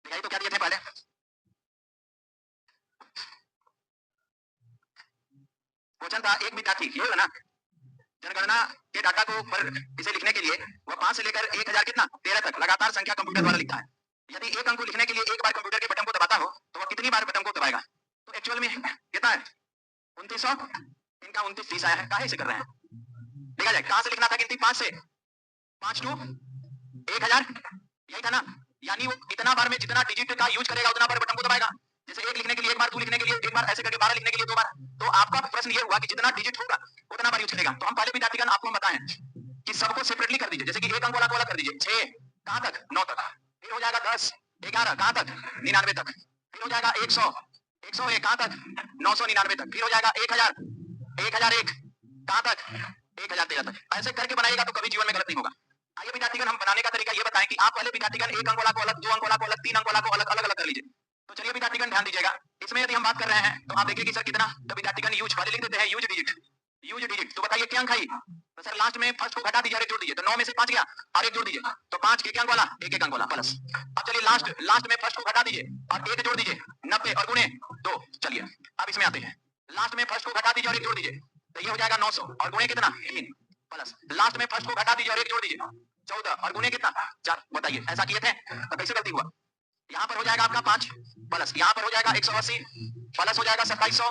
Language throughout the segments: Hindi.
यही तो क्या दिए थे पहले, क्वेश्चन था एक विद्यार्थी, ये होगा ना, जनगणना के डाटा को पर इसे लिखने के लिए वह 5 से लेकर 1000 कितना 13 तक लगातार संख्या कंप्यूटर द्वारा लिखता है। यदि एक अंक को लिखने के लिए एक बार कंप्यूटर के बटन को दबाता हो तो वह कितनी बार बटन को दबाएगा? तो एक्चुअल में कितना है 2900, इनका 2930 आया है। काहे से कर रहे हैं, देखा जाए कहां से लिखना था गिनती 5 से, 5 टू 1000, यही था ना। यानी वो इतना बार में जितना डिजिट का यूज करेगा उतना बार बटन को दबाएगा। जैसे एक लिखने के लिए एक बार, 2 लिखने के लिए एक बार, ऐसे करके 12 लिखने के लिए 2 बार। तो आपका प्रश्न ये हुआ कि जितना डिजिट होगा उतना बार यूज करेगा। तो हम पहले विद्यार्थीगण आपको बताएं कि सबको सेपरेटली कर दीजिए। जैसे कि एक अंक वाला को अलग कर दीजिए, 6 कहां तक 9 तक, फिर हो जाएगा 10 11 कहां तक 99 तक, फिर हो जाएगा 100 101 कहां तक 999 तक, फिर हो जाएगा 1000 1001 कहां तक 1013 तक। ऐसे करके बनाइएगा तो कभी जीवन में गलत नहीं होगा। आइए विद्यार्थीगण हम बनाने का तरीका ये बताएं कि आप पहले विद्यार्थीगण एक अंक वाला को अलग, 2 अंक वाला को अलग, 3 अंक वाला को अलग अलग अलग कर लीजिए। तो चलिए विद्यार्थीगण ध्यान दीजिएगा, इसमें यदि हम बात कर रहे हैं तो आप देखिए कि सर कितना, तो विद्यार्थीगण यूज पहले लिख देते हैं, यूज डिजिट, यूज डिजिट। तो बताइए क्या अंक है, तो सर लास्ट में फर्स्ट को घटा दीजिए और एक जोड़ दीजिए, तो 9 में से 5 गया और एक जोड़ दीजिए, तो 5 के अंक वाला एक अंक वाला प्लस। अब चलिए लास्ट में फर्स्ट को घटा दीजिए और एक जोड़ दीजिए, 90 और गुणे 2। चलिए अब इसमें आते हैं, लास्ट में फर्स्ट को घटा दीजिए और एक जोड़ दीजिए, तो ये हो जाएगा 900 और गुणे कितना 3 प्लस। लास्ट में फर्स्ट को घटा दीजिए और एक जोड़ दीजिए, 14 और गुणे कितना 4। बताइए ऐसा किए थे तो कैसे गलती हुआ? यहाँ पर हो जाएगा आपका 5 प्लस, यहाँ पर हो जाएगा 180 प्लस हो जाएगा 2700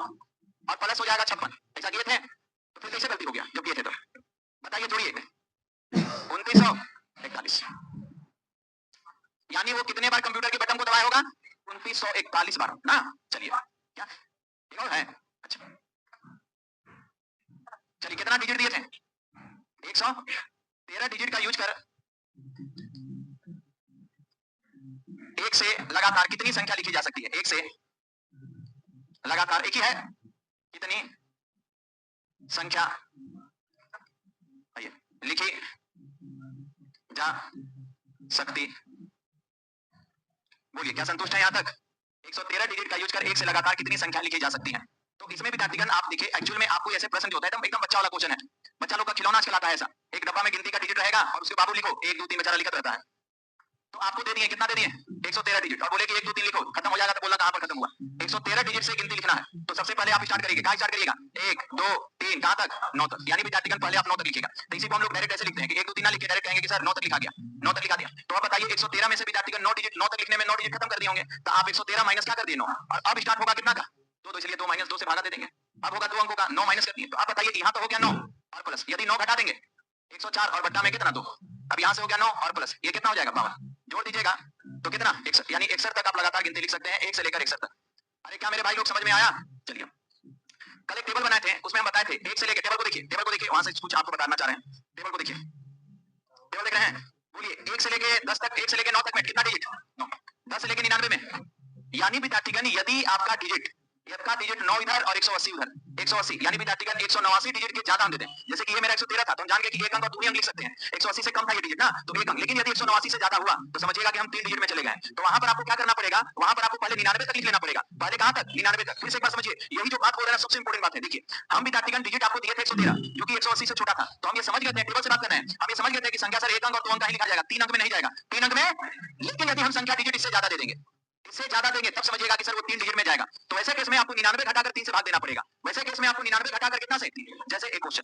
और प्लस हो जाएगा 56। ऐसा किए थे तो फिर कैसे गलती हो गया जो किए थे? तो बताइए जोड़िए, 2941, यानी वो कितने बार कंप्यूटर के बटन को दबाया होगा? 2941 बार ना। चलिए क्या है, अच्छा चलिए कितना डिजिट दिए थे? 113 डिजिट का यूज कर एक से लगातार कितनी संख्या लिखी जा सकती है? एक से लगातार एक ही है, कितनी संख्या लिखी जा सकती? बोलिए क्या संतुष्ट है यहाँ तक? 113 डिजिट का यूज कर एक से लगातार कितनी संख्या लिखी जा सकती है? तो इसमें विद्यार्थीगण आप देखिए, एक्चुअल में आपको ऐसे प्रश्न जो होता है एकदम बच्चा वाला क्वेश्चन है, बच्चा लोग का खिलौना आजकल आता है ऐसा, एक डब्बा में गिनती का डिजिट रहेगा और उसके बाबू लिखो 1 2 3 बेचारा लिखत रहता है। तो आपको दे दिए, कितना दे दिए? 113 डिजिट, और बोले कि 1 2 3 लिखो, खत्म हो जाएगा तो बोलना कहां पर खत्म हुआ? 113 डिजिट से गिनती लिखना है। तो सबसे पहले आप स्टार्ट करिएगा, कहां स्टार्ट करिएगा? 1 2 3 कहां तक 9 तक, यानी विद्यार्थीगण पहले आप 9 तक लिखिएगा। तो इसी को हम लोग डायरेक्ट ऐसे लिखते हैं कि 1 2 3 ना लिख के डायरेक्ट कहेंगे कि सर 9 तक लिखा गया, 9 तक लिखा दिया। तो आप बताइए 113 में से विद्यार्थीगण 9 डिजिट, 9 तक लिखने में 9 डिजिट खत्म कर दिए होंगे, तो आप 113 माइनस क्या कर दिए 9, और अब स्टार्ट होगा कितना का 2, तो इसलिए 2 माइनस 2 से भागा दे देंगे। अब होगा 2 अंकों का 9 माइनस कर दिए, तो आप बताइए यहाँ तो हो गया 9 और प्लस, यदि 9 घटा देंगे 104 और बट्टा में कितना 2, अब यहाँ से हो गया 9 और प्लस, ये कितना हो जाएगा 52, जोड़ दीजिएगा तो कितना 61, यानी 61 तक आप लगातार गिनती लिख सकते हैं, 1 से लेकर 61 तक। अरे क्या मेरे भाई लोग समझ में आया? चलिए कल एक टेबल बनाए थे, उसमें हम बताए थे 1 से लेकर, टेबल को देखिए वहां से कुछ आपको बताना चाह रहे हैं। टेबल को देखिए, टेबल देख रहे हैं, बोलिए 1 से लेकर 10 तक, 1 से लेकर 9 तक में कितना डिजिट? 9। 10 से लेकर 99 में, यानी विद्यार्थीगण यदि आपका डिजिट, का डिजिट 9 इधर और 180 उधर, 180 यानी विद्यार्थीगण 189 डिजिट के ज्यादा हम देते हैं। जैसे कि ये मेरा 113 था तो हम जान गए कि एक अंक और 2 अंक लिख सकते हैं, 180 से कम था ये डिजिट ना, तो एक अंक। लेकिन यदि 189 से ज्यादा हुआ तो समझिएगा कि हम 3 डिजिट में चले गए। तो वहां पर आपको क्या करना पड़ेगा? वहां पर आपको पहले 99 तक लिख लेना पड़ेगा। पहले कहां तक? 99 तक। फिर से एक बार समझिए, यही जो बात बोल रहे हैं सबसे इंपॉर्टेंट बात है। देखिए हम विद्यार्थीगण डिजिट आपको दिए थे 113 जो कि 180 से छोटा था, तो हम ये समझ गए थे, टेबल से बात कर रहे हैं, हम ये समझ गए थे कि संख्या सर एक अंक और 2 अंक ही लिखा जाएगा, 3 अंक में नहीं जाएगा, 3 अंक में। लेकिन यदि हम संख्या डिजिट इससे ज्यादा दे देंगे, इससे ज्यादा देंगे, तब समझिएगा कि सर वो 3 डिजिट में जाएगा। तो ऐसे केस में आपको 99 घटाकर 3 से भाग देना पड़ेगा। वैसे केस में आपको 99 घटाकर कितना से? जैसे एक क्वेश्चन,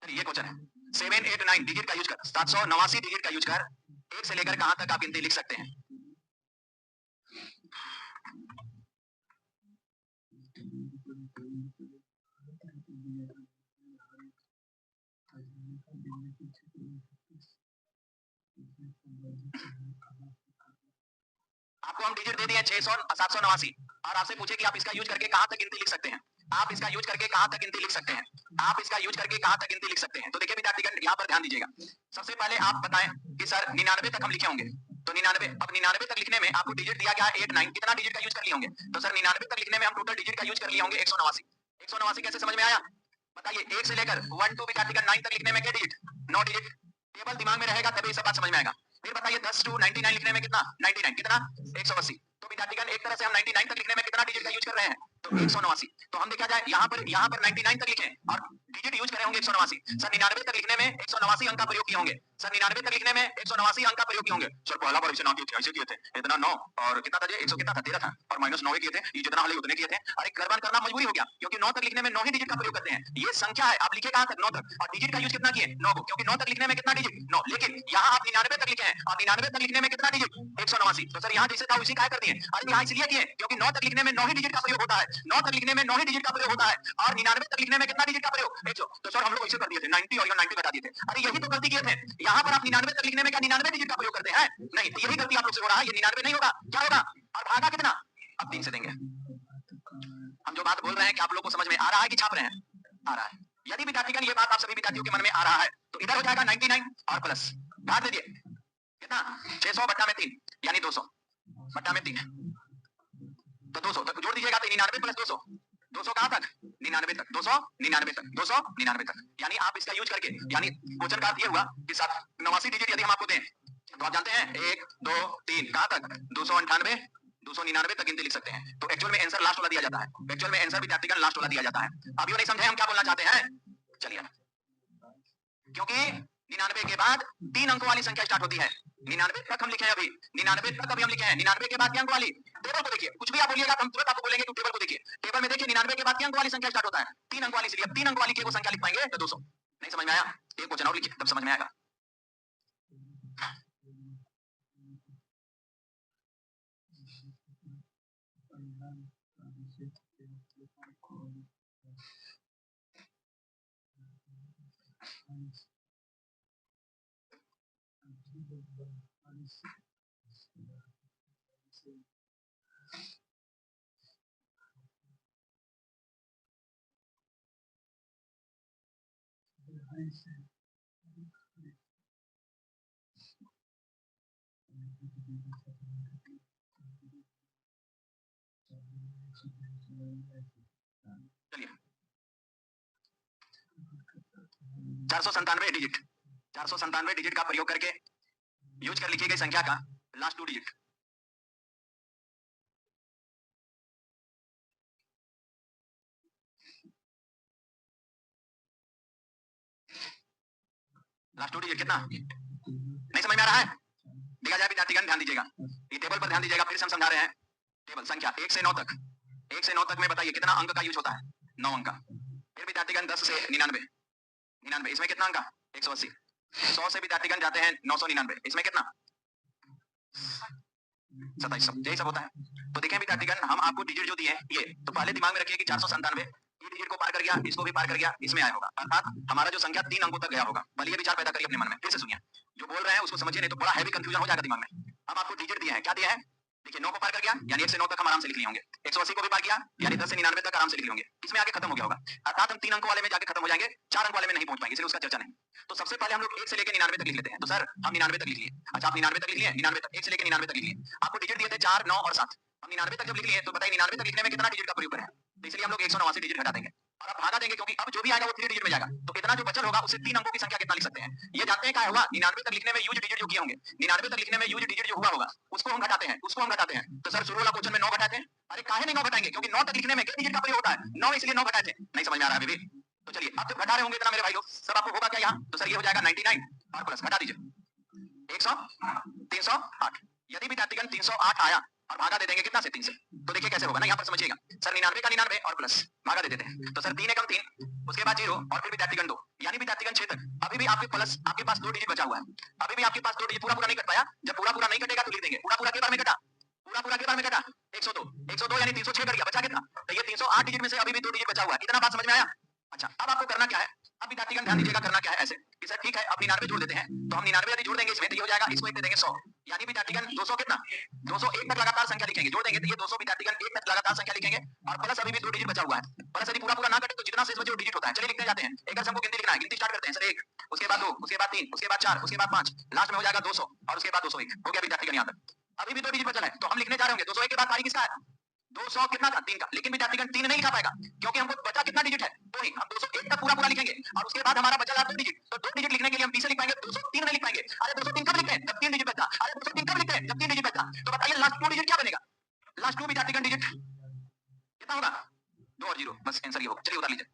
ये क्वेश्चन है 789 डिजिट का यूज कर, 789 डिजिट का यूज कर एक से लेकर कहां तक आप गिनती लिख सकते हैं? आपको हम डिजिट दे दिए 600 789 और आपसे पूछे कि आप इसका यूज करके कहां तक गिनती लिख सकते हैं? आप इसका यूज करके कहां तक गिनती लिख सकते हैं? आप इसका यूज करके कहां तक गिनती लिख सकते हैं? तो देखिए विद्यार्थीगण यहाँ पर ध्यान दीजिएगा, सबसे पहले आप बताएं कि सर 99 तक हम लिखे होंगे, तो 99, अब 99 तक लिखने में आपको डिजिट दिया गया 89, कितना डिजिट का यूज कर लिए होंगे? तो सर 99 तक लिखने में हम टोटल डिजिट का यूज कर लिए होंगे 189। 189 कैसे समझ में आया? बताइए 1 से लेकर 1 टू विद्यार्थीगण 9 तक लिखने में क्या डिजिट? 9 डिजिट। टेबल दिमाग में रहेगा तभी सब बात समझ में आएगा। फिर बताइए 10 to 99 लिखने में कितना 99 कितना 180। तो विद्यार्थीगण एक तरह से हम 99 तक लिखने में कितना डिजिट का यूज कर रहे हैं तो 189। तो हम देखा जाए यहाँ पर 99 तक लिखें और डिजिट यूज करे होंगे 189। सर 99 तक लिखने में 189 अंक का प्रयोग किए होंगे। सर 99 तक लिखने में 189 अंक का प्रयोग किए होंगे। सर पहला बार ना किए थे ऐसे किए थे इतना 9 और कितना था जी 100 कितना था 13 था और माइनस 9 किए थे ये जितना हले उतने किए थे। अरे गड़बड़ करना मजबूरी हो गया क्योंकि 9 तक लिखने में 9 ही डिजिट का प्रयोग करते हैं। ये संख्या है आप लिखे कहां तक 9 तक और डिजिट का यूज कितना किए 9 को क्योंकि 9 तक लिखने में कितना डिजिट 9 लेकिन यहाँ आप 99 तक लिखे हैं और 99 तक लिखने में कितना डिजिट 189। तो सर यहाँ जैसे था उसी का कर दिए। अरे यहाँ इसलिए किए क्योंकि 9 तक लिखने में 9 ही डिजिट का प्रयोग होता है 9 तक लिखने में 9 ही डिजिट का प्रयोग होता है और 99 तक लिखने में कितना डिजिट का प्रयोग 100। तो सर हम लोग ऐसे कर दिए थे 90 और यहाँ 90 बता दिए थे। अरे यही तो गलती किए थे यहाँ पर आप 99 तक लिखने में क्या 99 डिजिट का प्रयोग करते हैं नहीं तो यही गलती आप लोग से हो रहा है। ये 99 नहीं होगा क्या होगा और भागा कितना अब 3 से देंगे। हम जो बात बोल रहे हैं कि आप लोग को समझ में आ रहा है कि छाप रहे हैं आ रहा है। यदि विद्यार्थीगण ये बात आप सभी विद्यार्थियों के मन में आ रहा है तो इधर हो जाएगा 99 और प्लस भाग दीजिए कितना 600 बट्टा में 3 यानी 200 बट्टा में 3 तो 200 तक जोड़ दीजिएगा तो 99 प्लस 200 200 कहां तक 99 तक 299 तक 299 तक यानी आप इसका यूज करके यानी क्वेश्चन का ये हुआ कि 89 डिजिट यदि हम आपको दें तो आप जानते हैं 1 2 3 कहां तक 298 299 तक गिनती लिख सकते हैं। तो एक्चुअल में आंसर लास्ट वाला दिया जाता है। एक्चुअल में आंसर विद्यार्थीगण लास्ट वाला दिया जाता है। अभी वो नहीं समझे हम क्या बोलना चाहते हैं चलिए क्योंकि 99 के बाद 3 अंकों वाली संख्या स्टार्ट होती है 99 तक हम लिखे हैं अभी 99 तक अभी हम लिखे हैं 99 के बाद क्या अंक वाली टेबल को देखिए कुछ भी आप बोलिएगा हम तुरंत आपको बोलेंगे कि टेबल को देखिए टेबल में देखिए 99 के बाद क्या अंक वाली संख्या स्टार्ट होता है 3 अंक वाली। इसलिए अब 3 अंक वाली की वो संख्या लिख पाएंगे तो 200 नहीं समझ में आया एक क्वेश्चन और लिखिए तब समझ में आएगा। चलिए 497 डिजिट 497 डिजिट का प्रयोग करके यूज कर लिखी गई संख्या का लास्ट 2 डिजिट लास्ट 2 डिजिट कितना नहीं समझ में आ रहा है देखा जाए विद्यार्थीगण ध्यान दीजिएगा ये टेबल पर ध्यान दीजिएगा फिर से हम समझा रहे हैं। टेबल संख्या 1 से 9 तक 1 से 9 तक में बताइए कितना अंक का यूज होता है 9 अंक का। फिर विद्यार्थीगण 10 से 99 99 इसमें कितना अंक 180 100 से विद्यार्थीगण जाते हैं 999 इसमें कितना 2700 यही सब होता है। तो देखें विद्यार्थीगण हम आपको डिजिट जो दिए ये तो पहले दिमाग में रखिए कि 497 ये डिजिट को पार कर गया इसको भी पार कर गया इसमें आया होगा अर्थात हमारा जो संख्या 3 अंकों तक गया होगा। पहले ये विचार पैदा करिए अपने मन में फिर से सुनिए जो बोल रहे हैं उसको समझिए नहीं तो बड़ा हैवी कंफ्यूजन हो जाएगा दिमाग में। हम आपको डिजिट दिए हैं क्या दिए हैं देखिए 9 को पार कर गया यानी 1 से 9 तक हम आराम से लिख लिए होंगे 180 को भी पार किया यानी 10 से 99 तक आराम से लिख लिए होंगे इसमें आगे खत्म हो गया होगा अर्थात हम 3 अंकों वाले में जाके खत्म हो जाएंगे 4 अंक वाले में नहीं पहुंच पाएंगे इसलिए उसका चर्चा नहीं। तो सबसे पहले हम लोग 1 से लेकर 99 तक लिख लेते हैं। तो सर हम 99 तक लिख लिए अच्छा आप 99 तक लिख लिए 99 तक 1 से लेकर 99 तक लिख लिए आपको डिजिट दिए थे 4 9 और 7 हम 99 तक जब लिख लिए तो बताइए 99 तक लिखने में कितना डिजिट का प्रयोग करें तो इसलिए हम लोग 189 डिजिट घटा देंगे और अब भागा देंगे क्योंकि अब जो भी आएगा वो 3 डिजिट में जाएगा तो इतना जो बचल होगा उससे 3 अंकों की संख्या कितना लिख सकते हैं ये जानते हैं क्या होगा 99 तक लिखने में यूज डिजिट जो किए होंगे 99 तक लिखने में यूज डिजिट जो हुआ होगा उसको हम घटाते हैं तो सर शुरू वाला क्वेश्चन में 9 घटाते हैं। अरे काहे नहीं 9 घटाएंगे क्योंकि 9 तक लिखने में कितने डिजिट का प्रयोग होता है 9 इसलिए 9 घटाए थे नहीं समझ में आ रहा है अभी भी। तो चलिए अब जब घटा रहे होंगे इतना मेरे भाई लोग सब आपको होगा क्या यहाँ तो सर ये हो जाएगा 99 और प्लस घटा दीजिए 100 308 यदि विद्यार्थीगण 308 आया और भागा दे देंगे कितना से 3 से तो देखिए कैसे होगा ना यहाँ पर समझिएगा सर 99 का 99 और प्लस भागा दे देते हैं तो सर 3 एकम 3 उसके बाद 0 और फिर विद्यार्थीगण 2 यानी विद्यार्थीगण 6 तक अभी भी आपके प्लस आपके पास 2 डिजिट बचा हुआ है अभी भी आपके पास 2 डिजिट पूरा पूरा नहीं कट पाया जब पूरा पूरा नहीं कटेगा तो लिख देंगे पूरा पूरा के बार में कटा पूरा पूरा के बार में कटा 102 यानी 306 कर गया बचा कितना तो ये 308 डिजिट में से अभी भी 2 डिजिट बचा हुआ है इतना बात समझ में आया। अच्छा अब आपको करना क्या है अब विद्यार्थीगण ध्यान दीजिएगा करना क्या है ऐसे कि सर ठीक है अब 99 जोड़ देते हैं तो हम 99 यदि जोड़ देंगे इसमें तो ये हो जाएगा इसको एक दे देंगे 100 यानी विद्यार्थीगण 200 कितना 201 तक लगातार संख्या लिखेंगे जोड़ देंगे तो ये 200 विद्यार्थीगण 1 तक लगातार संख्या लिखेंगे और प्लस अभी भी 2 डिजिट बचा हुआ है प्लस यदि पूरा पूरा ना कटे तो जितना शेष बचे वो डिजिट होता है। चलिए लिखते जाते हैं एक बार हमको गिनती लिखना है गिनती स्टार्ट करते हैं सर 1 उसके बाद 2 उसके बाद 3 उसके बाद 4 उसके बाद 5 लास्ट में हो जाएगा 200 और उसके बाद 201 हो गया विद्यार्थीगण यहाँ तक अभी भी 2 डिजिट बचा है तो हम लिखने जा रहे होंगे 201 के बाद भाई किसका है 200 कितना था 3 का, लेकिन विद्यार्थीगण 3 नहीं लिखा पाएगा क्योंकि हमको बचा कितना डिजिट है 2 ही। हम 201 तक पूरा पूरा लिखेंगे और उसके बाद हमारा बचा 2 डिजिट, तो 2 डिजिट लिखने के लिए हम 20 से लिख पाएंगे, 203 नहीं लिख पाएंगे। अरे 203 कब लिखते हैं जब 3 डिजिट बचा, अरे 203 कब लिखते हैं जब 3 डिजिट बचा। तो बताइए लास्ट 2 डिजिट क्या बनेगा, लास्ट 2 विद्यार्थीगण डिजिट कितना होगा 2 और 0, बस आंसर ये होगा। चलिए उतार लीजिए।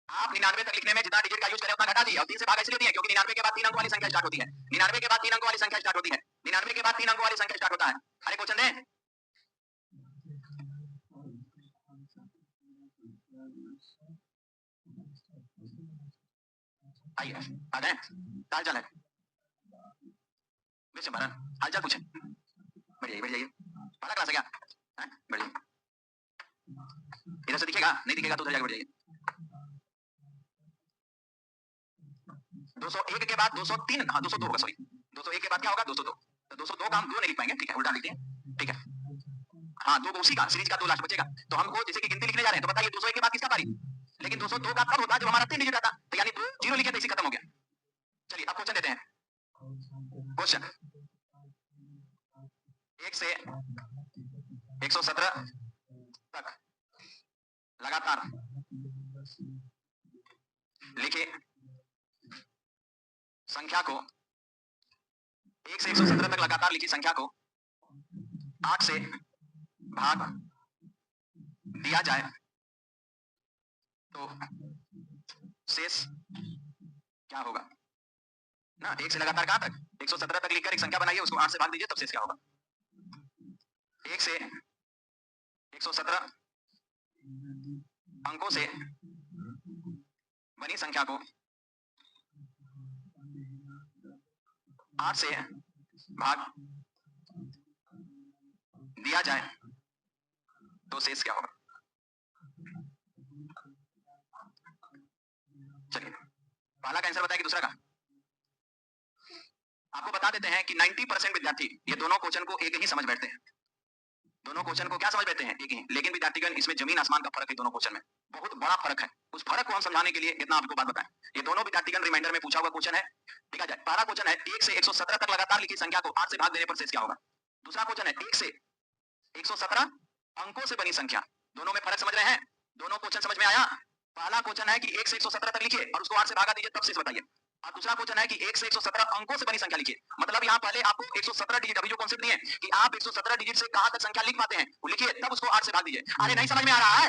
आप 99 तक लिखने में जितना डिजिट का यूज करें उतना घटा दिए और 3 से भाग इसलिए दिए क्योंकि 99 के बाद 3 अंकों वाली संख्या स्टार्ट होती है, 99 के बाद 3 अंकों वाली संख्या स्टार्ट होती है, 99 के बाद 3 अंकों वाली संख्या स्टार्ट होता है। अरे क्वेश्चन दें, आइए आ जाए, हाल चाल है वैसे भरन, हाल चाल पूछे, बैठ जाइए बैठ जाइए, पढ़ा क्लास है क्या, बैठ जाइए, इधर से दिखेगा नहीं दिखेगा तो उधर जाके बैठ जाइए। 201 के बाद 203, हाँ 202 होगा, सॉरी 201 के बाद क्या होगा 202, तो 202 का हम 2 नहीं लिख पाएंगे, ठीक है उल्टा लिखते हैं, ठीक है हाँ 2 उसी का सीरीज का 2 लास्ट बचेगा। तो हमको जैसे कि गिनती लिखने जा रहे हैं तो बताइए 201 के बाद किसका पारी, लेकिन 202 का कब होता है जब हमारा 3 डिजिट आता, तो यानी 2 0 लिखे तो इसी खत्म हो गया। चलिए अब क्वेश्चन देते हैं, क्वेश्चन 1 से 117 तक लगातार लिखे संख्या को, 1 से 117 तक लगातार लिखी संख्या को 8 से भाग दिया जाए तो शेष क्या होगा ना। 1 से लगातार कहां तक 117 तक लिखकर एक संख्या बनाइए, उसको 8 से भाग दीजिए तब शेष क्या होगा। 1 से 117 अंकों से बनी संख्या को 8 से भाग दिया जाए तो शेष क्या होगा। चलिए पहला का आंसर बताइए, दूसरा का आपको बता देते हैं कि 90% विद्यार्थी ये दोनों क्वेश्चन को एक ही समझ बैठते हैं, दोनों क्वेश्चन को क्या समझ बैठते हैं एक ही, लेकिन विद्यार्थीगण इसमें जमीन आसमान का फर्क है, दोनों क्वेश्चन में बहुत बड़ा फर्क है। उस फर्क को हम समझाने के लिए इतना आपको बात बताएं, ये दोनों विद्यार्थीगण रिमाइंडर में पूछा हुआ क्वेश्चन है, ठीक है। पहला क्वेश्चन है 1 से 117 तक लगातार लिखी संख्या को 8 से भाग देने पर शेष क्या होगा। दूसरा क्वेश्चन है 1 से 117 अंकों से बनी संख्या, दोनों में फर्क समझ रहे हैं, दोनों क्वेश्चन समझ में आया। पहला क्वेश्चन है कि 1 से 117 तक लिखिए और उसको 8 से भागा दीजिए तब शेष बताइए, और दूसरा क्वेश्चन है कि 1 से 117 अंकों से बनी संख्या लिखिए, मतलब यहाँ पहले आपको 117 डिजिट, अभी जो कॉन्सेप्ट नहीं है कि आप 117 डिजिट से कहां तक संख्या लिख पाते हैं वो लिखिए, तब उसको 8 से भाग दीजिए। अरे नहीं समझ में आ रहा है,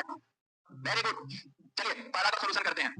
वेरी गुड। चलिए पहला का सॉल्यूशन करते हैं,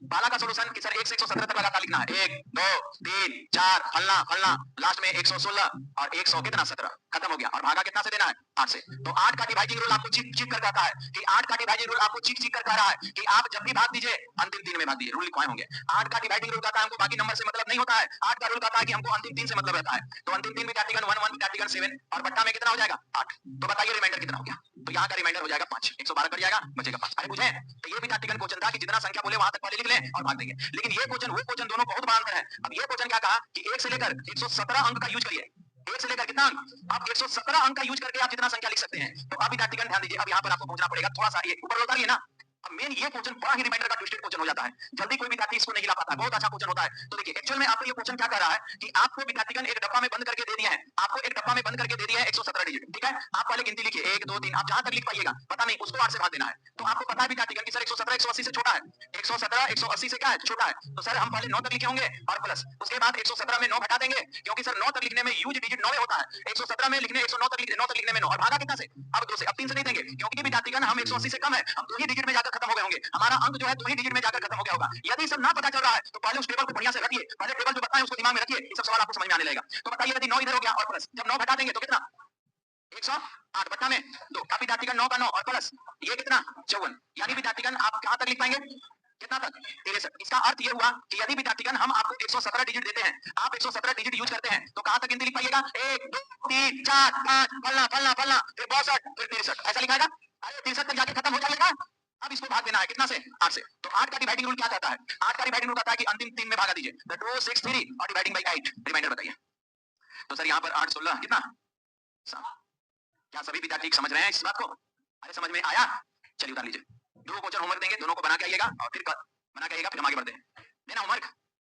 पहला का सॉल्यूशन कि सर 1 से 117 तक लगातार लिखना है, 1 2 3 4 फलना फलना, लास्ट में 116 और 100 कितना 17 खत्म हो गया, और भागा कितना से देना है 8 से। तो 8 का डिवाइडिंग रूल आपको चीख चीख कर कहता है कि 8 का डिवाइडिंग रूल आपको चीख चीख कर कह रहा है कि आप जब भी भाग दीजिए अंतिम 3 में भाग दीजिए, रूल लिखवाए होंगे। 8 का डिवाइडिंग रूल कहता है हमको बाकी नंबर से मतलब नहीं होता है, 8 का रूल कहता है कि हमको अंतिम 3 से मतलब रहता है। तो अंतिम 3 विद्यार्थीगण 1 1 विद्यार्थीगण 7 और बट्टा में कितना हो जाएगा 8, तो बताइए रिमाइंडर कितना हो गया, तो यहाँ का रिमाइंडर हो जाएगा 5, 112 कट जाएगा बचेगा 5। अरे बुझे, तो ये विद्यार्थीगण क्वेश्चन था कि जितना संख्या बोले वहां तक पहले लिख लें और भाग देंगे, लेकिन ये क्वेश्चन वो क्वेश्चन दोनों बहुत बड़ा अंतर है। अब ये क्वेश्चन क्या कहा कि 1 से लेकर 117 अंक का यूज करिए, 1 से लेकर कितना अंक, आप 117 अंक का यूज करके आप जितना संख्या लिख सकते हैं। तो अब विद्यार्थीगण ध्यान दीजिए, अब यहाँ पर आपको पहुंचना पड़ेगा थोड़ा सा, ये ऊपर उतारिए ना। अब मेन ये क्वेश्चन बड़ा ही रिमाइंडर का ट्विस्टेड क्वेश्चन हो जाता है, जल्दी कोई विद्यार्थी इसको नहीं ला पाता, बहुत अच्छा क्वेश्चन होता है। तो देखिए एक्चुअल में आपको ये क्वेश्चन क्या कर रहा है कि आपको विद्यार्थीगण एक डब्बा में बंद करके दे दिया है, आपको एक डब्बा में बंद करके दे दिया है 117 डिजिट, ठीक है। आप पहले गिनती लिखिए 1 2 3, आप जहां तक लिख पाइएगा पता नहीं, उसको 8 से भाग देना है। तो आपको पता है विद्यार्थीगण कि सर 117 180 से छोटा है, 117 180 से क्या है छोटा है, तो सर हम पहले 9 तक लिखे होंगे और प्लस उसके बाद 117 में 9 घटा देंगे, क्योंकि सर 9 तक लिखने में यूज डिजिट 9 में होता है, 117 में लिखने 109 तक लिखने में 9, और भागा कितना से अब 2 से, अब 3 से नहीं देंगे क्योंकि विद्यार्थीगण हम 180 से कम है, हम 2 ही डिजिट में जाकर खत्म हो गए होंगे, हमारा अंक जो है 2 ही डिजिट में जाकर खत्म हो गया होगा। यदि सब ना पता चल रहा है तो पहले उस टेबल को बढ़िया से रखिए, पहले टेबल जो बताएं उसको दिमाग में रखिए, ये सब सवाल आपको समझ में आने लगेगा। तो बताइए यदि 9 इधर हो गया और प्लस, जब 9 घटा देंगे तो कितना 108 बट्टा में 2, का विद्यार्थीगण 9 का 9 और प्लस ये कितना 54, यानी विद्यार्थीगण आप कहां तक लिख पाएंगे कितना तक 63। इसका अर्थ ये हुआ कि यदि विद्यार्थीगण हम आपको 117 डिजिट देते हैं, आप 117 डिजिट यूज करते हैं, तो कहां तक गिनती लिख पाइएगा 1 2 3 4 5 फलना फलना फलना, फिर 62 फिर 63 ऐसा लिखाएगा। अरे 63 तक जाके खत्म हो जाएगा। अब इसको भाग देना है कितना से 8 से, तो 8 का डिवाइडिंग रूल क्या कहता है, 8 का डिवाइडिंग रूल कहता है कि अंतिम 3 में भागा दीजिए, तो 2 6 3 और डिवाइडिंग बाय 8, रिमाइंडर बताइए। तो सर यहाँ पर 8 16 कितना 7, क्या सभी विद्यार्थी समझ रहे हैं इस बात को, अरे समझ में आया। चलिए उतार लीजिए, 2 क्वेश्चन होमवर्क देंगे, दोनों को बना के आइएगा और फिर बना के आइएगा, फिर हम आगे बढ़ते हैं, देना होमवर्क।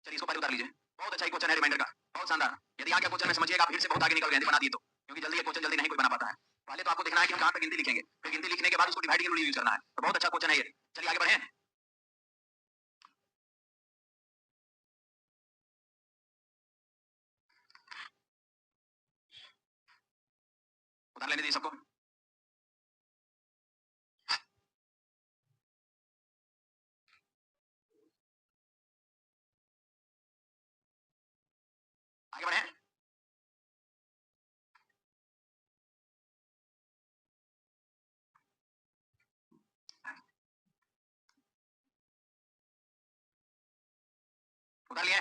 चलिए इसको पहले उतार लीजिए, बहुत अच्छा क्वेश्चन है रिमाइंडर का। बहुत शानदार। यदि आगे क्वेश्चन में समझिएगा, फिर से बहुत आगे निकल गए बना दिए तो, क्योंकि जल्दी ये क्वेश्चन जल्दी नहीं कोई बना पाता है। पहले तो आपको देखना है कि हम कहाँ तक गिनती लिखेंगे, फिर गिनती लिखने के बाद उसको डिवाइडिंग रूल यूज करना है। तो बहुत अच्छा क्वेश्चन है ये। चलिए आगे बढ़े। उधार लेने दीजिए सबको। आगे बढ़े। उधार लिए,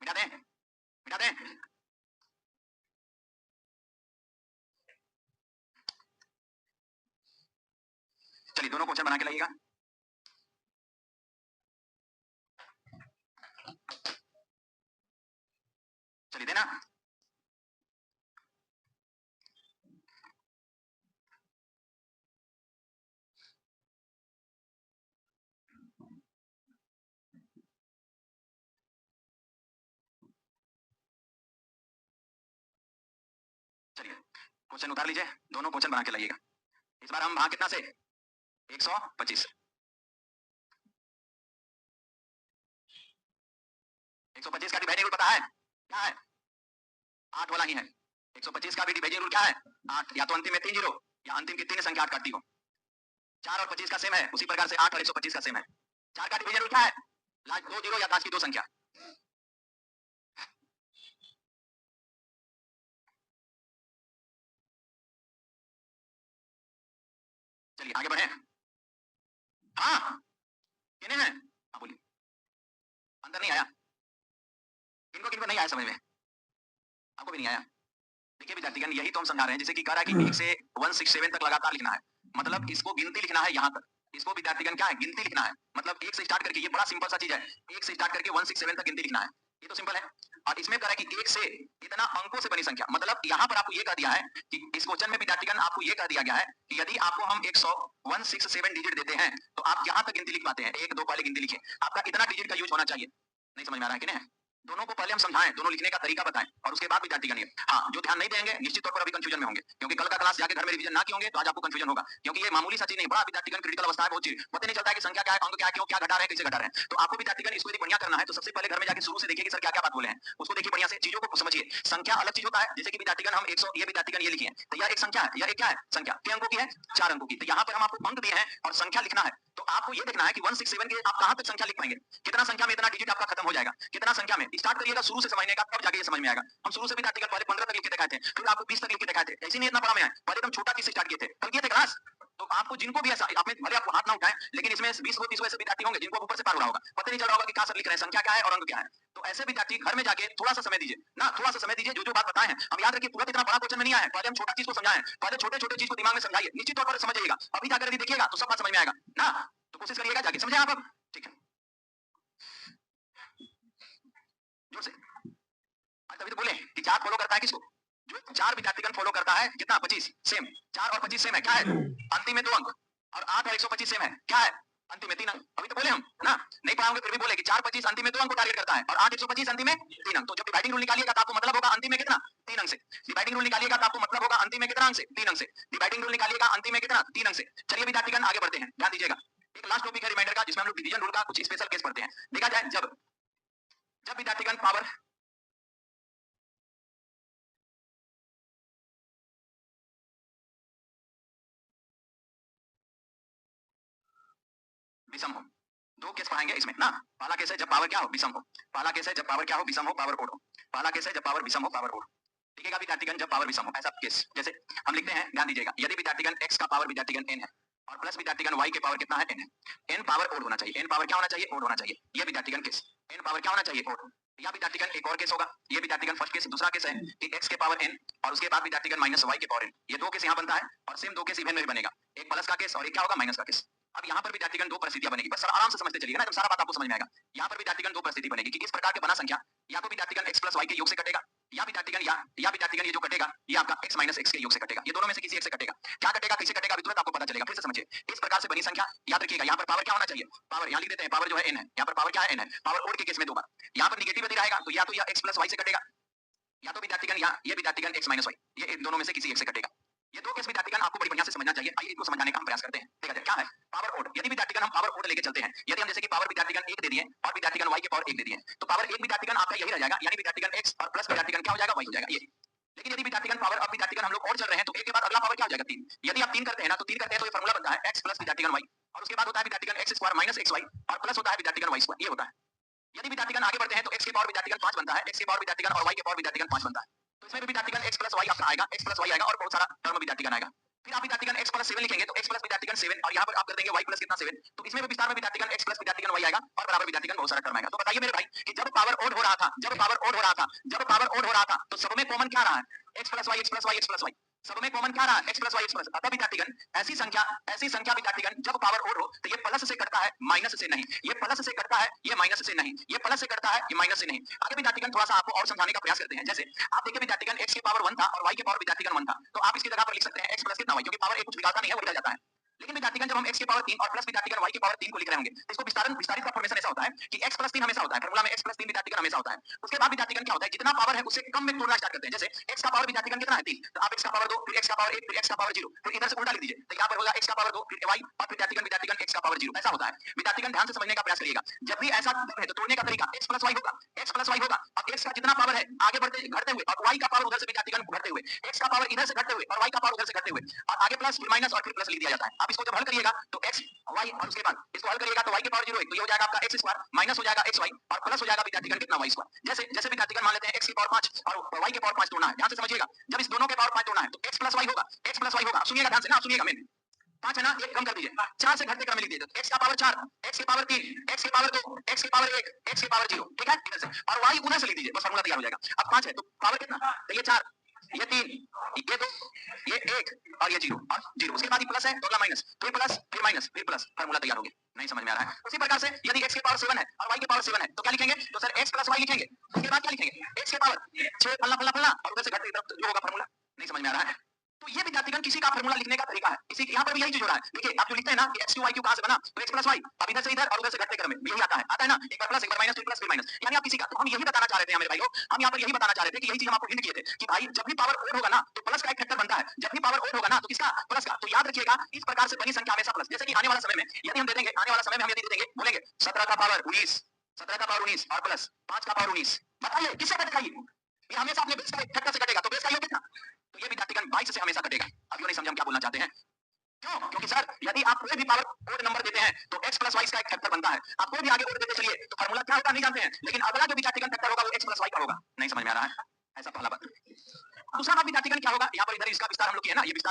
मिटा दें, मिटा दें। चलिए दोनों क्वेश्चन बना के लाइएगा। चलिए देना। चलिए क्वेश्चन उतार लीजिए, दोनों क्वेश्चन बना के लाइएगा। इस बार हम भाग कितना से, 125। 125 का डिवाइडिंग रूल पता है क्या है? 8 वाला ही है। 125 का भी डिवाइडिंग रूल क्या है? 8। या तो अंतिम में 3 जीरो, या अंतिम की 3 संख्या 8 काटती हो। 4 और 25 का सेम है, उसी प्रकार से 8 और 125 का सेम है। 4 का डिवीजन रूल क्या है? लास्ट 2 जीरो या लास्ट की 2 संख्या। चलिए आगे बढ़े। हाँ किन्हें है, हाँ बोलिए। अंदर नहीं आया, किनको किनको नहीं आया समझ में? आपको भी नहीं आया? देखिए विद्यार्थीगण, यही तो हम समझा रहे हैं। जैसे कि कह रहा है कि 1 से 167 तक लगातार लिखना है, मतलब इसको गिनती लिखना है यहाँ तक। इसको विद्यार्थीगण क्या है, गिनती लिखना है। मतलब 1 से स्टार्ट करके, ये बड़ा सिंपल सा चीज है, 1 से स्टार्ट करके 167 तक गिनती लिखना है। ये तो सिंपल है। और इसमें कह रहा है कि 1 से इतना अंकों से बनी संख्या, मतलब यहाँ पर आपको ये कह दिया है कि इस क्वेश्चन में विद्यार्थीगण आपको ये कह दिया गया है कि यदि आपको हम 167 डिजिट देते हैं तो आप यहाँ तक गिनती लिख पाते हैं। 1 2 पहले गिनती लिखे, आपका इतना डिजिट का यूज होना चाहिए। नहीं समझ में आ रहा है कि नहीं? दोनों को पहले हम समझाएं, दोनों लिखने का तरीका बताएं, और उसके बाद विद्यार्थीगण ये, हाँ जो ध्यान नहीं देंगे निश्चित तौर पर अभी कंफ्यूजन में होंगे, क्योंकि कल का क्लास जाके घर में रिवीजन ना किए होंगे तो आज आपको कंफ्यूजन होगा। क्योंकि ये मामूली सा चीज नहीं, बड़ा विद्यार्थीगण क्रिटिकल अवस्था है। बहुत चीज पता नहीं चलता है कि संख्या क्या है, अंक क्या है, क्यों क्या घटा रहे हैं, कैसे घटा रहे हैं। तो आपको विद्यार्थीगण इसको यदि बढ़िया करना है तो सबसे पहले घर में जाके शुरू से देखिए कि सर क्या क्या बात बोले हैं, उसको देखिए बढ़िया से, चीजों को समझिए। संख्या अलग चीज होता है। जैसे कि विद्यार्थीगण हम 100, ये विद्यार्थीगण ये लिखे हैं, तो यह एक संख्या है, यह एक क्या है, संख्या के अंकों की है, 4 अंकों की। तो यहाँ पर हम आपको अंक दिए हैं और संख्या लिखना है। तो आपको ये देखना है कि 167 के आप कहां तक संख्या लिख पाएंगे, कितना संख्या में इतना डिजिट आपका खत्म हो जाएगा, कितना संख्या में स्टार्ट करिएगा शुरू से समझने का, तब जाके ये समझ में आएगा। हम शुरू से विद्यार्थीगण पहले 15 तक लिख के दिखाए थे, फिर आपको 20 तक लिख के दिखाए थे, ऐसे नहीं इतना बड़ा में आए। पहले एकदम छोटा चीज से स्टार्ट किए थे, कल किए थे क्लास। तो आपको जिनको भी ऐसा, आपने भले आपको हाथ ना उठाए, लेकिन इसमें 20 30 ऐसे विद्यार्थी होंगे जिनको ऊपर से पार हो रहा होगा, पता नहीं चल रहा होगा कि क्या सब लिख रहे हैं, संख्या क्या है और अंक क्या है। तो ऐसे विद्यार्थी घर में जाके थोड़ा सा समय दीजिए ना, थोड़ा सा समय दीजिए। जो जो बात बताए हैं हम याद रखिए, तुरंत इतना बड़ा क्वेश्चन में नहीं आए, पहले हम छोटा चीज को समझाएं, पहले छोटे छोटे चीज को दिमाग में समझाइए, निश्चित तौर पर समझिएगा। अभी जाकर यदि देखिएगा तो सब बात समझ में आएगा ना। तो कोशिश करिएगा जाके समझे आप अब, ठीक है? जोर से। आज तभी तो बोले कि 4 फॉलो करता है किसको, जो 4 विद्यार्थीगण फॉलो करता है, कितना 25 सेम, 4 और 25 सेम है, क्या है अंतिम में 2 अंक, और 8 और 125 सेम है, क्या है अंतिम में 3 अंक। अभी तो बोले हम ना, नहीं पढ़ाओगे फिर भी बोले कि 4 25 अंतिम में 2 अंक को टारगेट करता है, और 8 125 अंतिम में 3 अंक। तो जब डिवाइडिंग रूल निकालिएगा तो आपको मतलब होगा अंतिम में कितना, 3 अंक से। डिवाइडिंग रूल निकालिएगा तो आपको मतलब होगा अंतिम में कितना अंक से, 3 अंक से। डिवाइडिंग रूल निकालिएगा अंतिम में कितना, 3 अंक से। चलिए विद्यार्थीगण आगे बढ़ते हैं, ध्यान दीजिएगा। एक लास्ट टॉपिक है रिमाइंडर का, जिसमें हम लोग डिवीजन रूल का कुछ स्पेशल केस पढ़ते हैं। देखा जाए जब जब विद्यार्थीगण पावर विषम हो, 2 केस पढ़ाएंगे इसमें ना। पहला केस है जब पावर क्या हो, विषम हो। पहला केस है जब पावर क्या हो, विषम हो, पावर ओड हो। पहला केस है जब पावर विषम हो, पावर ओड। ठीक है विद्यार्थीगण, जब पावर विषम हो, ऐसा केस जैसे हम लिखते हैं, ध्यान दीजिएगा। यदि विद्यार्थीगण x का पावर विद्यार्थीगण n है और प्लस विद्यार्थीगण y के पावर कितना है, n है। n पावर ओड होना चाहिए, n पावर क्या होना चाहिए, ओड होना चाहिए। ये विद्यार्थीगण केस, n पावर क्या होना चाहिए, ओड। या विद्यार्थीगण एक और केस होगा, ये विद्यार्थीगण फर्स्ट केस। दूसरा केस है कि x के पावर n और उसके बाद विद्यार्थीगण माइनस y के पावर n। ये 2 केस यहाँ बनता है, और सेम 2 केस इवेंट में भी बनेगा, एक प्लस का केस और एक क्या होगा, माइनस का केस। अब यहाँ पर विद्यार्थीगण 2 परिस्थितियां बनेगी, बस आराम से समझते चलिए ना, एकदम सारा बात आपको समझ में आएगा। यहाँ पर विद्यार्थीगण 2 परिस्थिति बनेगी कि किस प्रकार के बना संख्या, या तो विद्यार्थीगण x प्लस y के योग से कटेगा, या विद्यार्थीगण या विद्यार्थीगण ये जो कटेगा ये आपका x माइनस x के योग से कटेगा। ये दोनों में से किसी एक से कटेगा। क्या कटेगा, कैसे कटेगा, तुरंत आपको पता चलेगा। फिर से समझिए, इस प्रकार से बनी संख्या याद रखिएगा। यहाँ पर पावर क्या होना चाहिए, पावर यहाँ लिख देते हैं, पावर जो है n है, यहाँ पर पावर क्या है, n है। पावर ओड के केस में 2 बार यहाँ पर निगेटिव यदि रहेगा तो या तो यह x प्लस y से कटेगा, या तो विद्यार्थीगण या ये विद्यार्थीगण x माइनस वाई, ये इन दोनों में से किसी एक से कटेगा। ये दो केस विद्यार्थीगण आपको बड़ी बढ़िया से समझना चाहिए। आइए इनको समझाने का हम प्रयास करते हैं। ठीक है, क्या है पावर ओड? यदि विद्यार्थीगण हम पावर ओड लेके चलते हैं, यदि हम जैसे कि पावर विद्यार्थीगण 1 दे दिए और विद्यार्थीगण y के पावर 1 दे दिए, तो पावर 1 विद्यार्थीगण आपका यही रह जाएगा, यानी विद्यार्थीगण x और प्लस विद्यार्थीगण क्या हो जाएगा, y हो जाएगा ये। लेकिन यदि विद्यार्थीगण पावर अब विद्यार्थीगण हम लोग और चल रहे हैं तो 1 के बाद अगला पावर क्या हो जाएगा 3। यदि आप 3 करते हैं ना, तो 3 करते हैं तो ये फार्मूला बनता है x प्लस विद्यार्थीगण y, और उसके बाद होता है विद्यार्थीगण x स्क्वायर माइनस xy और प्लस होता है विद्यार्थीगण y स्क्वायर, ये होता है। यदि विद्यार्थीगण आगे बढ़ते हैं तो x के पावर विद्यार्थीगण 5 बनता है, x के पावर विद्यार्थीगण और y के पावर विद्यार्थीगण 5 बनता है। तो इसमें भी विद्यार्थीगण x प्लस y आपका आएगा, x प्लस y आएगा और बहुत सारा टर्म विद्यार्थीगण आएगा। फिर आप विद्यार्थीगण x प्लस 7 लिखेंगे तो x प्लस विद्यार्थीगण 7 और यहाँ पर आप कर देंगे y प्लस कितना 7, तो इसमें भी विस्तार में विद्यार्थीगण x प्लस विद्यार्थीगण y आएगा और बराबर विद्यार्थीगण बहुत सारा टर्म आएगा। तो बताइए मेरे भाई कि जब पावर ओड हो रहा था, जब पावर ओड हो रहा था, जब पावर ओड हो रहा था, तो सब में कॉमन क्या रहा है, x plus y, x plus y, x plus y, सब में कॉमन क्या रहा है, x plus y, x plus. अतः विद्यार्थीगण ऐसी संख्या विद्यार्थीगण जब पावर ओड हो तो ये प्लस से कटता है माइनस से नहीं, ये प्लस से कटता है ये माइनस से नहीं, ये प्लस से कटता है ये माइनस से नहीं। आगे विद्यार्थीगण थोड़ा सा आपको और समझाने का प्रयास करते हैं। जैसे आप देखिए विद्यार्थीगण x की पावर 1 था और y की पावर विद्यार्थीगण 1 था, तो आप इसकी जगह पर लिख सकते हैं x प्लस कितना y, क्योंकि पावर एक कुछ बिगाड़ता नहीं है, वो रह जाता है। लेकिन विद्यार्थीगण जब हम x की पावर 3 और प्लस विद्यार्थीगण y की पावर 3 को लिख रहे होंगे तो इसको विस्तारित का फॉर्मेशन ऐसा होता है कि x प्लस 3 हमेशा होता है, फार्मूला में x प्लस 3 विद्यार्थीगण हमेशा होता है। उसके बाद विद्यार्थीगण क्या होता है, जितना पावर है उससे कम में तोड़ना स्टार्ट करते हैं। जैसे x का पावर विद्यार्थीगण कितना है 3, तो आप x का पावर 2, फिर x का पावर 1, फिर x का पावर 0, फिर इधर से उल्टा लिख दीजिए, तो यहाँ पर होगा x का पावर 2 फिर y और विद्यार्थीगण x का पावर 0, ऐसा होता है। विद्यार्थीगण ध्यान से समझने का प्रयास करिएगा। जब भी ऐसा है तो तोड़ने का तरीका x प्लस y होगा, x प्लस y होगा और x का जितना पावर है आगे बढ़ते घटते हुए और y का पावर उधर से विद्यार्थीगण घटते हुए, x का पावर इधर से घटते हुए और y का पावर उधर से घटते हुए, और आगे प्लस फिर माइनस और फिर प्लस लिख दिया जाता है। आप इसको जब हल करिएगा तो x y और उसके बाद इसको हल करिएगा तो y के पावर 0 तो ये हो जाएगा आपका x स्क्वायर माइनस हो जाएगा xy और प्लस हो जाएगा विद्यार्थीगण कितना y स्क्वायर। जैसे जैसे विद्यार्थीगण मान लेते हैं x की पावर 5 और y की पावर 5 तोड़ना है, ध्यान से समझिएगा। जब इस दोनों के पावर 5 तोड़ना है तो x प्लस y होगा, x प्लस y होगा, सुनिएगा ध्यान से ना, सुनिएगा मेन 5 है ना, एक कम कर दीजिए, 4 से घटते क्रम में लिख दीजिए, तो x का पावर 4, x की पावर 3, x की पावर 2, x की पावर 1, x की पावर 0, ठीक है इधर से, और y उधर से लिख दीजिए, बस फार्मूला तैयार हो जाएगा। अब 5 है तो पावर कितना, तो ये 4, ये 3, ये 2, ये 1 और ये 0 और 0, उसके बाद ये प्लस है तो अगला माइनस, फिर प्लस फिर माइनस फिर प्लस, फार्मूला तैयार हो गया। नहीं समझ में आ रहा है? उसी प्रकार से यदि x की पावर 7 है और y की पावर 7 है तो क्या लिखेंगे, तो सर x प्लस y लिखेंगे, उसके बाद क्या लिखेंगे x की पावर 6 फलना फलना फलना और उधर से घटते की तरफ जो होगा फार्मूला। नहीं समझ में आ रहा है? तो ये विद्यार्थीगण किसी का फार्मूला लिखने का तरीका है, इसी यहाँ पर भी यही चीज हो रहा है। देखिए आप जो लिखते हैं ना कि x क्यू y क्यू कहां से बना, तो x प्लस y, अब इधर से इधर और उधर से घटते क्रम में यही आता है ना, एक बार प्लस एक बार माइनस फिर प्लस फिर माइनस, यानी आप किसी का, तो हम यही बताना चाह रहे थे मेरे भाइयों, हम यहाँ पर यही बताना चाह रहे थे कि यही चीज हम आपको हिंट किए थे कि भाई जब भी पावर ओड होगा ना तो प्लस का एक फैक्टर बनता है, जब भी पावर ओड होगा ना तो किसका, प्लस का। तो याद रखिएगा इस प्रकार से बनी संख्या हमेशा प्लस। जैसे कि आने वाला समय में यदि हम दे देंगे, आने वाला समय में हम यदि दे देंगे, बोलेंगे 17 का पावर 19, 17 का पावर 19 और प्लस 5 का पावर 19, बताइए किससे कटेगा ये हमेशा अपने बेस का एक फैक्टर से कटेगा, तो बेस का योग कितना, तो ये विद्यार्थीगण 22 से हमेशा कटेगा। अब ये नहीं समझ हम क्या बोलना चाहते हैं, क्यों, क्योंकि सर यदि आप कोई भी पावर ओड नंबर देते हैं तो x प्लस y का एक फैक्टर बनता है, आप कोई भी आगे ओड देते चलिए तो फार्मूला क्या होगा नहीं जानते हैं, लेकिन अगला जो विद्यार्थीगण फैक्टर होगा वो x प्लस y का होगा। नहीं समझ में आ रहा है? ऐसा पहला बात। दूसरा बात विद्यार्थीगण क्या होगा, यहाँ पर इधर इसका विस्तार हम लोग किए ना, ये विस्तार